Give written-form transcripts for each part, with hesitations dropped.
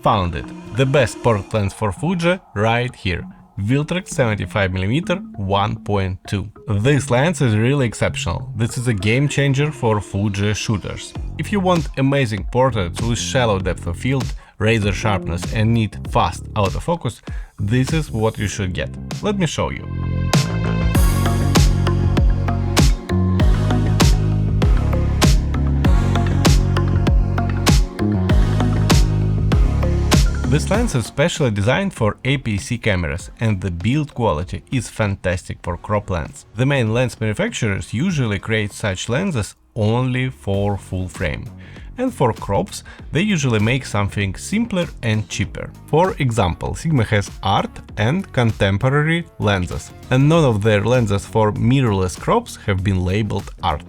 Found it! The best portrait lens for Fuji right here. Viltrox 75mm 1.2. This lens is really exceptional. This is a game changer for Fuji shooters. If you want amazing portraits with shallow depth of field, razor sharpness and need fast autofocus, this is what you should get. Let me show you. This lens is specially designed for APS-C cameras, and the build quality is fantastic for crop lens. The main lens manufacturers usually create such lenses only for full frame. And for crops, they usually make something simpler and cheaper. For example, Sigma has art and contemporary lenses, and none of their lenses for mirrorless crops have been labeled art.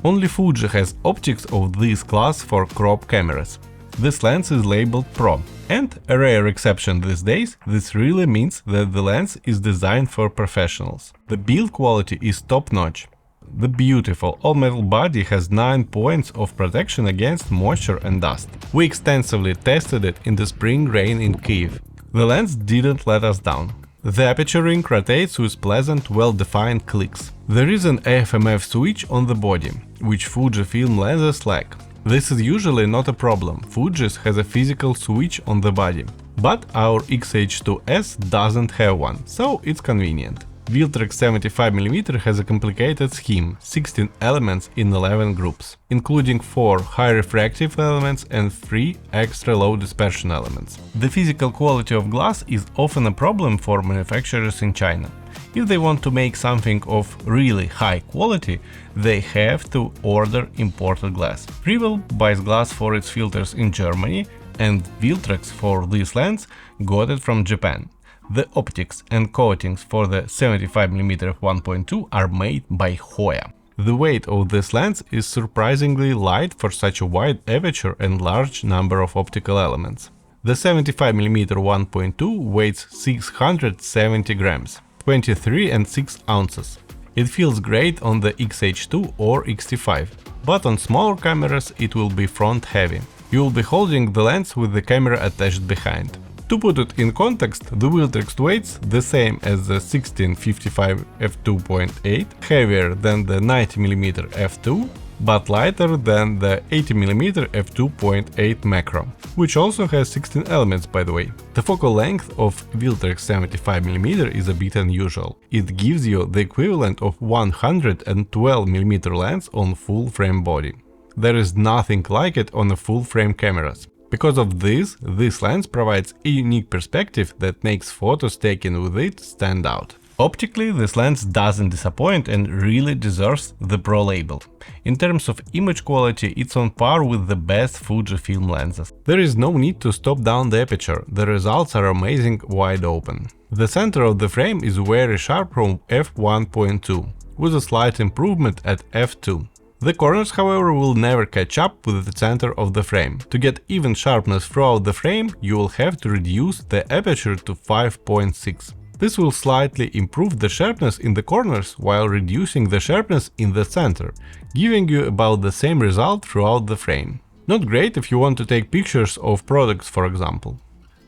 Only Fuji has optics of this class for crop cameras. This lens is labeled Pro, and a rare exception these days, this really means that the lens is designed for professionals. The build quality is top-notch. The beautiful all-metal body has 9 points of protection against moisture and dust. We extensively tested it in the spring rain in Kyiv. The lens didn't let us down. The aperture ring rotates with pleasant, well-defined clicks. There is an AF/MF switch on the body, which Fujifilm lenses lack. This is usually not a problem, Fuji's has a physical switch on the body. But our X-H2S doesn't have one, so it's convenient. Viltrox 75mm has a complicated scheme, 16 elements in 11 groups, including 4 high refractive elements and 3 extra low dispersion elements. The physical quality of glass is often a problem for manufacturers in China. If they want to make something of really high quality, they have to order imported glass. Prevel buys glass for its filters in Germany, and Viltrox for this lens got it from Japan. The optics and coatings for the 75mm 1.2 are made by Hoya. The weight of this lens is surprisingly light for such a wide aperture and large number of optical elements. The 75mm 1.2 weighs 670 grams. 23 and 6 ounces. It feels great on the X-H2 or X-T5, but on smaller cameras it will be front heavy. You will be holding the lens with the camera attached behind. To put it in context, the Viltrox weighs the same as the 1655 f2.8, heavier than the 90mm f2, but lighter than the 80mm f2.8 macro, which also has 16 elements, by the way. The focal length of Viltrox 75mm is a bit unusual. It gives you the equivalent of 112mm lens on full frame body. There is nothing like it on the full frame cameras. Because of this lens provides a unique perspective that makes photos taken with it stand out. Optically, this lens doesn't disappoint and really deserves the Pro label. In terms of image quality, it's on par with the best Fujifilm lenses. There is no need to stop down the aperture, the results are amazing wide open. The center of the frame is very sharp from f1.2, with a slight improvement at f2. The corners, however, will never catch up with the center of the frame. To get even sharpness throughout the frame, you will have to reduce the aperture to 5.6. This will slightly improve the sharpness in the corners while reducing the sharpness in the center, giving you about the same result throughout the frame. Not great if you want to take pictures of products, for example.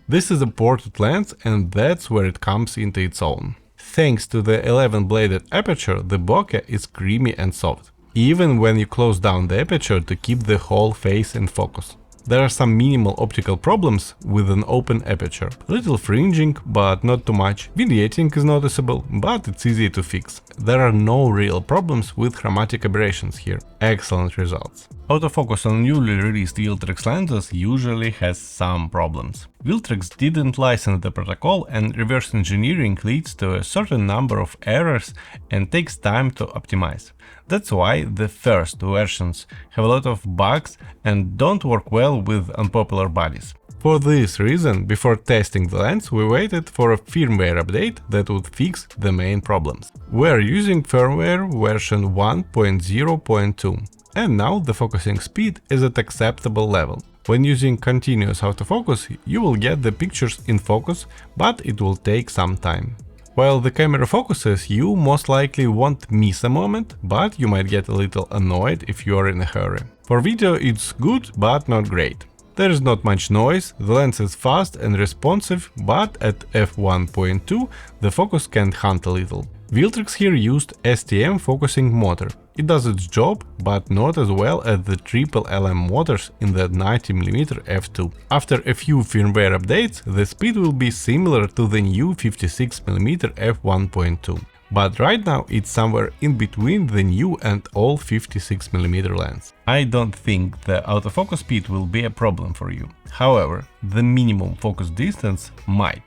This is a portrait lens, and that's where it comes into its own. Thanks to the 11-bladed aperture, the bokeh is creamy and soft, even when you close down the aperture to keep the whole face in focus. There are some minimal optical problems with an open aperture. Little fringing, but not too much. Vignetting is noticeable, but it's easy to fix. There are no real problems with chromatic aberrations here. Excellent results. Autofocus on newly released Viltrox lenses usually has some problems. Viltrox didn't license the protocol, and reverse engineering leads to a certain number of errors and takes time to optimize. That's why the first versions have a lot of bugs and don't work well with unpopular bodies. For this reason, before testing the lens, we waited for a firmware update that would fix the main problems. We're using firmware version 1.0.2, and now the focusing speed is at acceptable level. When using continuous autofocus, you will get the pictures in focus, but it will take some time. While the camera focuses, you most likely won't miss a moment, but you might get a little annoyed if you are in a hurry. For video it's good, but not great. There is not much noise, the lens is fast and responsive, but at f1.2 the focus can hunt a little. Viltrox here used STM focusing motor. It does its job, but not as well as the triple LM motors in the 90mm f2. After a few firmware updates, the speed will be similar to the new 56mm f1.2. But right now it's somewhere in between the new and old 56mm lens. I don't think the autofocus speed will be a problem for you. However, the minimum focus distance might.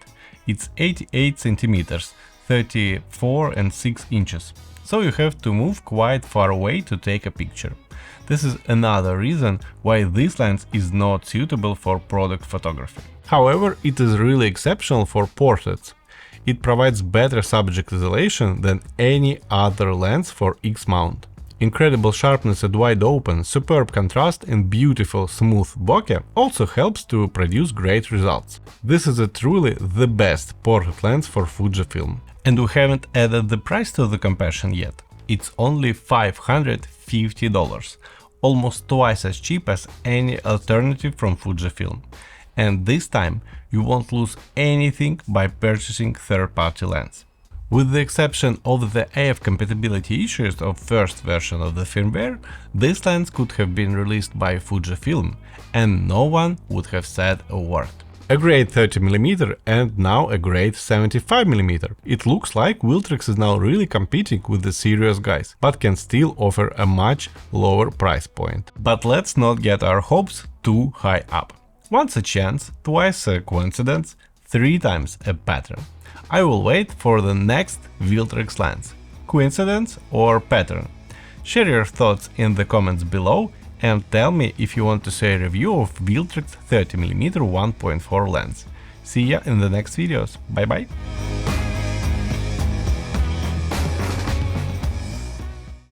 It's 88 cm, 34 and 6 inches. So you have to move quite far away to take a picture. This is another reason why this lens is not suitable for product photography. However, it is really exceptional for portraits. It provides better subject isolation than any other lens for X-mount. Incredible sharpness at wide open, superb contrast and beautiful smooth bokeh also helps to produce great results. This is truly the best portrait lens for Fujifilm. And we haven't added the price to the comparison yet. It's only $550, almost twice as cheap as any alternative from Fujifilm. And this time you won't lose anything by purchasing third-party lens. With the exception of the AF compatibility issues of first version of the firmware, this lens could have been released by Fujifilm and no one would have said a word. A great 30mm and now a great 75mm. It looks like Viltrox is now really competing with the serious guys, but can still offer a much lower price point. But let's not get our hopes too high up. Once a chance, twice a coincidence, 3 times a pattern. I will wait for the next Viltrox lens. Coincidence or pattern? Share your thoughts in the comments below and tell me if you want to see a review of Viltrox 30mm 1.4 lens. See ya in the next videos. Bye bye!